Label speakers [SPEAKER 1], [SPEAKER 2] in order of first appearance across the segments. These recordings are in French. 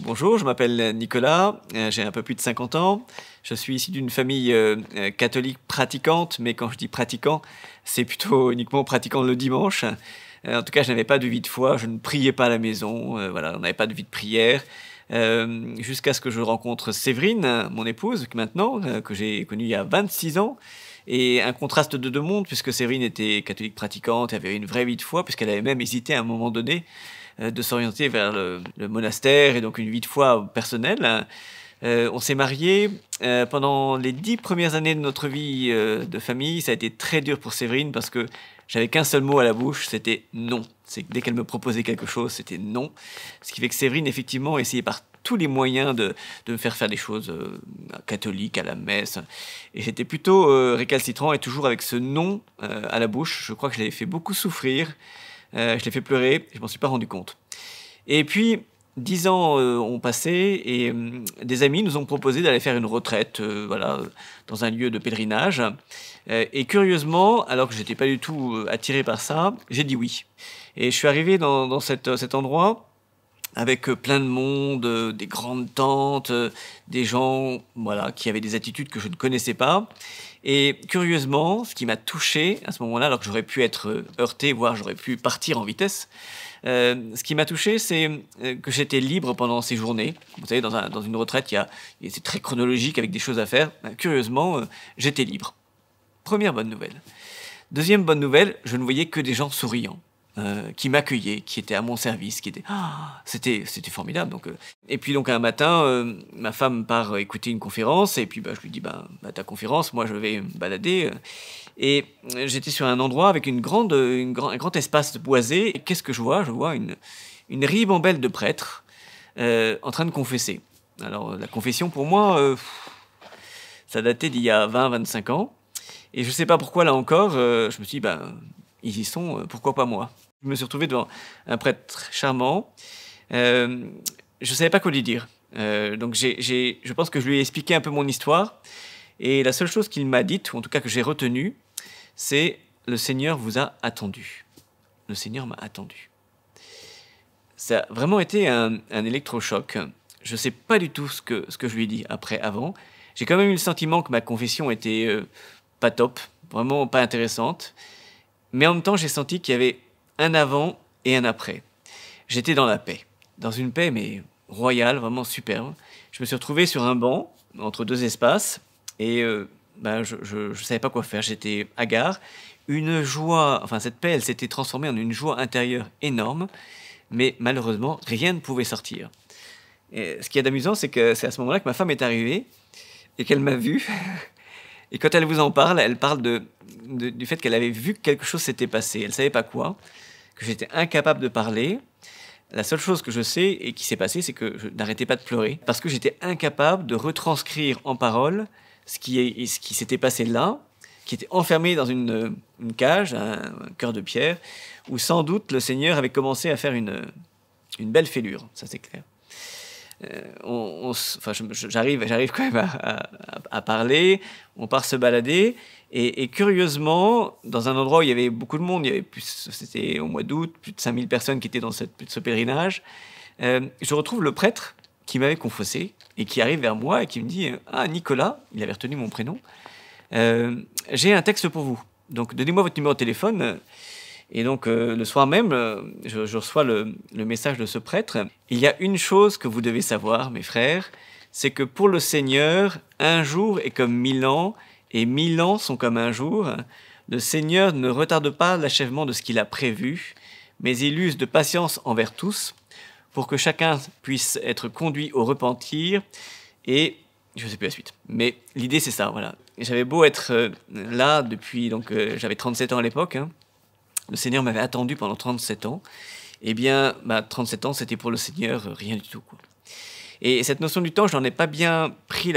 [SPEAKER 1] Bonjour, je m'appelle Nicolas, j'ai un peu plus de 50 ans. Je suis issu d'une famille catholique pratiquante, mais quand je dis pratiquant, c'est plutôt uniquement pratiquant le dimanche. En tout cas, je n'avais pas de vie de foi, je ne priais pas à la maison, voilà, on n'avait pas de vie de prière. Jusqu'à ce que je rencontre Séverine, mon épouse, maintenant, que j'ai connue il y a 26 ans. Et un contraste de deux mondes, puisque Séverine était catholique pratiquante et avait une vraie vie de foi, puisqu'elle avait même hésité à un moment donné de s'orienter vers le monastère et donc une vie de foi personnelle. On s'est mariés. Pendant les 10 premières années de notre vie de famille, ça a été très dur pour Séverine parce que j'avais qu'un seul mot à la bouche, c'était non. C'est que dès qu'elle me proposait quelque chose, c'était non. Ce qui fait que Séverine, effectivement, essayait par tous les moyens de me faire des choses catholiques, à la messe. Et j'étais plutôt récalcitrant et toujours avec ce non à la bouche. Je crois que je l'avais fait beaucoup souffrir. Je l'ai fait pleurer, je m'en suis pas rendu compte. Et puis, 10 ans ont passé et des amis nous ont proposé d'aller faire une retraite voilà, dans un lieu de pèlerinage. Et curieusement, alors que je n'étais pas du tout attiré par ça, j'ai dit oui. Et je suis arrivé dans cet endroit avec plein de monde, des grandes tentes, des gens voilà, qui avaient des attitudes que je ne connaissais pas. Et curieusement, ce qui m'a touché à ce moment-là, alors que j'aurais pu être heurté, voire j'aurais pu partir en vitesse, ce qui m'a touché, c'est que j'étais libre pendant ces journées. Vous savez, dans une retraite, c'est très chronologique avec des choses à faire. Curieusement, j'étais libre. Première bonne nouvelle. Deuxième bonne nouvelle, je ne voyais que des gens souriants. Qui m'accueillaient, qui étaient à mon service, c'était formidable. Donc, et puis donc un matin, ma femme part écouter une conférence et puis je lui dis ta conférence, moi je vais me balader. Et j'étais sur un endroit avec un grand espace boisé. Et qu'est-ce que je vois? Je vois une ribambelle de prêtres en train de confesser. Alors la confession pour moi, ça datait d'il y a 20-25 ans. Et je ne sais pas pourquoi là encore, je me suis dit ils y sont, pourquoi pas moi? Je me suis retrouvé devant un prêtre charmant. Je ne savais pas quoi lui dire. Donc je pense que je lui ai expliqué un peu mon histoire. Et la seule chose qu'il m'a dite, ou en tout cas que j'ai retenue, c'est « Le Seigneur vous a attendu ». Le Seigneur m'a attendu. Ça a vraiment été un électrochoc. Je ne sais pas du tout ce que je lui ai dit avant. J'ai quand même eu le sentiment que ma confession était pas top, vraiment pas intéressante. Mais en même temps, j'ai senti qu'il y avait un avant et un après. J'étais dans la paix. Dans une paix, mais royale, vraiment superbe. Je me suis retrouvé sur un banc, entre deux espaces, et je ne savais pas quoi faire. J'étais hagard. Une joie, enfin cette paix, elle s'était transformée en une joie intérieure énorme, mais malheureusement, rien ne pouvait sortir. Et ce qui est amusant, c'est que c'est à ce moment-là que ma femme est arrivée, et qu'elle m'a vu. Et quand elle vous en parle, elle parle du fait qu'elle avait vu que quelque chose s'était passé. Elle ne savait pas quoi, que j'étais incapable de parler. La seule chose que je sais et qui s'est passé, c'est que je n'arrêtais pas de pleurer parce que j'étais incapable de retranscrire en parole ce qui s'était passé là, qui était enfermé dans une cage, un cœur de pierre, où sans doute le Seigneur avait commencé à faire une belle fêlure, ça c'est clair. J'arrive quand même à parler, on part se balader, et curieusement, dans un endroit où il y avait beaucoup de monde, c'était au mois d'août, plus de 5000 personnes qui étaient dans ce pèlerinage, je retrouve le prêtre qui m'avait confessé, et qui arrive vers moi et qui me dit « Ah, Nicolas », il avait retenu mon prénom, « j'ai un texte pour vous, donc donnez-moi votre numéro de téléphone ». Et donc, le soir même, je reçois le message de ce prêtre. Il y a une chose que vous devez savoir, mes frères, c'est que pour le Seigneur, un jour est comme 1000 ans, et 1000 ans sont comme un jour. Le Seigneur ne retarde pas l'achèvement de ce qu'il a prévu, mais il use de patience envers tous, pour que chacun puisse être conduit au repentir. Et je ne sais plus la suite. Mais l'idée, c'est ça, voilà. J'avais beau être là depuis, donc j'avais 37 ans à l'époque, hein. Le Seigneur m'avait attendu pendant 37 ans. Eh bien, 37 ans, c'était pour le Seigneur rien du tout, quoi. Et cette notion du temps, je n'en ai pas bien pris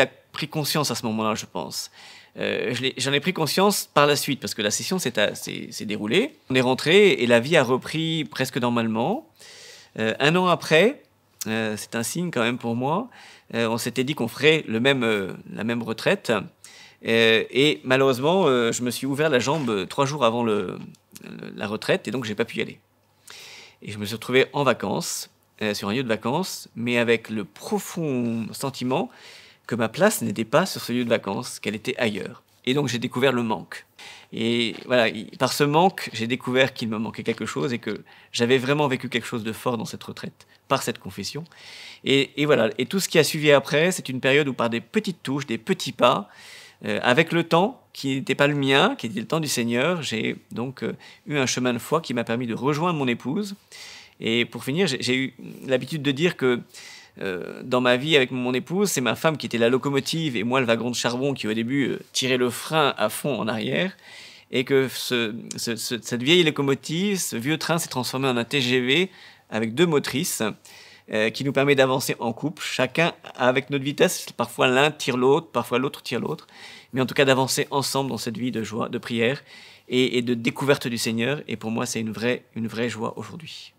[SPEAKER 1] conscience à ce moment-là, je pense. J'en ai pris conscience par la suite, parce que la session s'est déroulée. On est rentré et la vie a repris presque normalement. Un an après, c'est un signe quand même pour moi, on s'était dit qu'on ferait la même retraite. Et malheureusement, je me suis ouvert la jambe 3 jours avant la retraite, et donc j'ai pas pu y aller. Et je me suis retrouvé en vacances, sur un lieu de vacances, mais avec le profond sentiment que ma place n'était pas sur ce lieu de vacances, qu'elle était ailleurs. Et donc j'ai découvert le manque. Et voilà, par ce manque, j'ai découvert qu'il me manquait quelque chose et que j'avais vraiment vécu quelque chose de fort dans cette retraite, par cette confession. Et voilà, et tout ce qui a suivi après, c'est une période où par des petites touches, des petits pas, avec le temps qui n'était pas le mien, qui était le temps du Seigneur, j'ai donc eu un chemin de foi qui m'a permis de rejoindre mon épouse. Et pour finir, j'ai eu l'habitude de dire que dans ma vie avec mon épouse, c'est ma femme qui était la locomotive et moi le wagon de charbon qui au début tirait le frein à fond en arrière. Et que cette vieille locomotive, ce vieux train s'est transformé en un TGV avec 2 motrices qui nous permet d'avancer en couple, chacun avec notre vitesse. Parfois l'un tire l'autre, parfois l'autre tire l'autre. Mais en tout cas d'avancer ensemble dans cette vie de joie, de prière et de découverte du Seigneur. Et pour moi, c'est une vraie joie aujourd'hui.